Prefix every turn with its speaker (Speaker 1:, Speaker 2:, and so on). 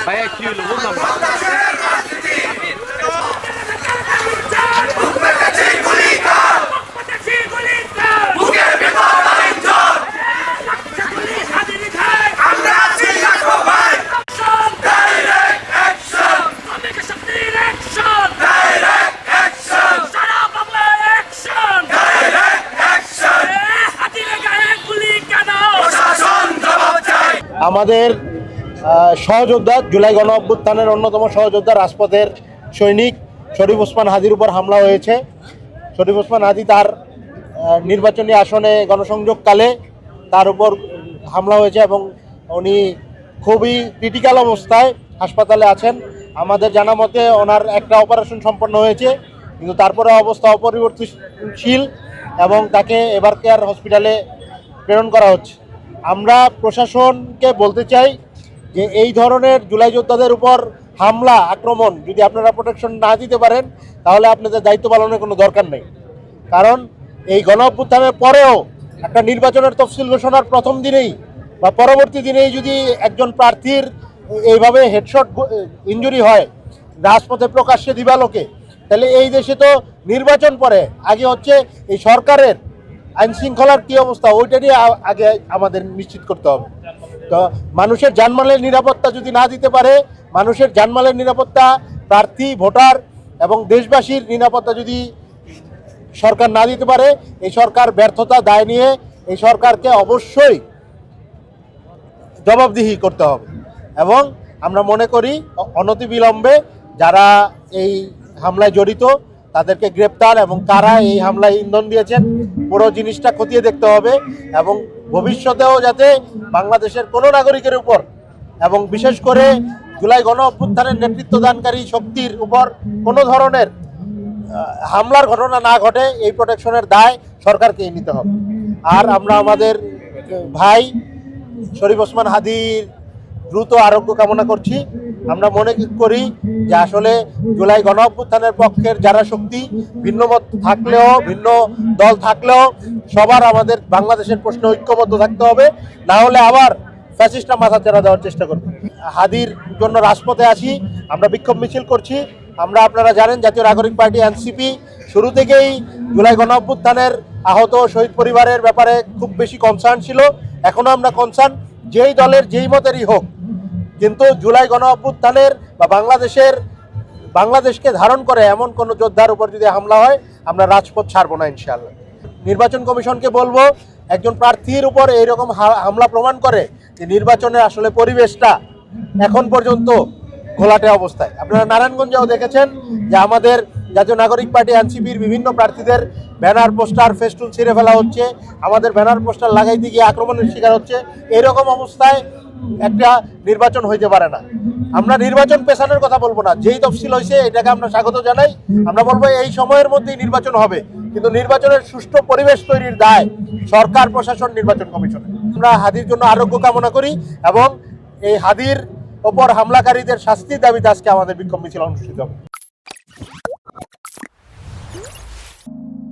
Speaker 1: ভাইয়া কি হলো বললাম
Speaker 2: আমাদের সহযোদ্ধা জুলাই গণ অভ্যুত্থানের অন্যতম সহযোদ্ধা রাজপথের সৈনিক শরীফ ওসমান হাদির উপর হামলা হয়েছে। শরীফ ওসমান হাদি তার নির্বাচনী আসনে গণসংযোগকালে তার উপর হামলা হয়েছে এবং উনি খুবই ক্রিটিক্যাল অবস্থায় হাসপাতালে আছেন। আমাদের জানা মতে ওনার একটা অপারেশন সম্পন্ন হয়েছে, কিন্তু তারপরে অবস্থা অপরিবর্তনশীল এবং তাকে এভার কেয়ার হসপিটালে প্রেরণ করা হচ্ছে। আমরা প্রশাসনকে বলতে চাই যে এই ধরনের জুলাই যোদ্ধাদের উপর হামলা আক্রমণ যদি আপনারা প্রোটেকশন না দিতে পারেন তাহলে আপনাদের দায়িত্ব পালনের কোনো দরকার নেই। কারণ এই গণ অভ্যুত্থানের পরেও একটা নির্বাচনের তফসিল ঘোষণার প্রথম দিনেই বা পরবর্তী দিনেই যদি একজন প্রার্থীর এইভাবে হেডশট ইনজুরি হয় রাজপথে প্রকাশ্যে দিবালোকে, তাহলে এই দেশে তো নির্বাচন পরে আগে হচ্ছে এই সরকারের আইন শৃঙ্খলার কী অবস্থা ওইটা নিয়ে আগে আমাদের নিশ্চিত করতে হবে। তো মানুষের জানমালের নিরাপত্তা যদি না দিতে পারে, মানুষের জানমালের নিরাপত্তা, প্রার্থী ভোটার এবং দেশবাসীর নিরাপত্তা যদি সরকার না দিতে পারে, এই সরকার ব্যর্থতা দায় নিয়ে এই সরকারকে অবশ্যই জবাবদিহি করতে হবে। এবং আমরা মনে করি অনতিবিলম্বে যারা এই হামলায় জড়িত তাদেরকে গ্রেপ্তার এবং কারা এই হামলায় ইন্ধন দিয়েছেন পুরো জিনিসটা খতিয়ে দেখতে হবে এবং ভবিষ্যতেও যাতে বাংলাদেশের কোনো নাগরিকের উপর এবং বিশেষ করে জুলাই গণ অভ্যুত্থানের নেতৃত্বদানকারী শক্তির উপর কোনো ধরনের হামলার ঘটনা না ঘটে এই প্রোটেকশনের দায় সরকারকেই নিতে হবে। আর আমরা আমাদের ভাই শরীফ ওসমান হাদির দ্রুত আরোগ্য কামনা করছি। আমরা মনে করি যে আসলে জুলাই গণ অভ্যুত্থানের পক্ষের যারা শক্তি ভিন্ন মত থাকলেও ভিন্ন দল থাকলেও সবার আমাদের বাংলাদেশের প্রশ্নে ঐক্যবদ্ধ থাকতে হবে, না হলে আবার ফ্যাসিস্টরা মাথা চেরা দেওয়ার চেষ্টা করবে। হাদির জন্য রাজপথে আছি, আমরা বিক্ষোভ মিছিল করছি। আমরা আপনারা জানেন জাতীয় নাগরিক পার্টি এনসিপি শুরু থেকেই জুলাই গণ অভ্যুত্থানের আহত শহীদ পরিবারের ব্যাপারে খুব বেশি কনসার্ন ছিল। এখনও আমরা কনসার্ন যেই দলের যেই মতেরই হোক, কিন্তু জুলাই গণ অভ্যুত্থানের বা বাংলাদেশকে ধারণ করে এমন কোনো যোদ্ধার উপর যদি হামলা হয় আমরা রাজপথ ছাড়বো না ইনশাআল্লাহ। নির্বাচন কমিশনকে বলবো একজন প্রার্থীর উপর এইরকম হামলা প্রমাণ করে যে নির্বাচনের আসলে পরিবেশটা এখন পর্যন্ত ঘোলাটে অবস্থায়। আপনারা নারায়ণগঞ্জেও দেখেছেন যে আমাদের জাতীয় নাগরিক পার্টি এনসিপির বিভিন্ন প্রার্থীদের ব্যানার পোস্টার ফেস্টুন ছিঁড়ে ফেলা হচ্ছে, আমাদের ব্যানার পোস্টার লাগাইতে গিয়ে আক্রমণের শিকার হচ্ছে। এরকম অবস্থায় একটা নির্বাচন হইতে পারে না। আমরা নির্বাচন পেছানোর কথা বলবো না, যেই তফসিল হয়েছে এটাকে আমরা স্বাগত জানাই। আমরা বলবো এই সময়ের মধ্যেই নির্বাচন হবে, কিন্তু নির্বাচনের সুষ্ঠু পরিবেশ তৈরির দায় সরকার, প্রশাসন, নির্বাচন কমিশন। আমরা হাদির জন্য আরোগ্য কামনা করি এবং এই হাদির ওপর হামলাকারীদের শাস্তির দাবিতে আজকে আমাদের বিক্ষোভ মিছিল অনুষ্ঠিত হবে।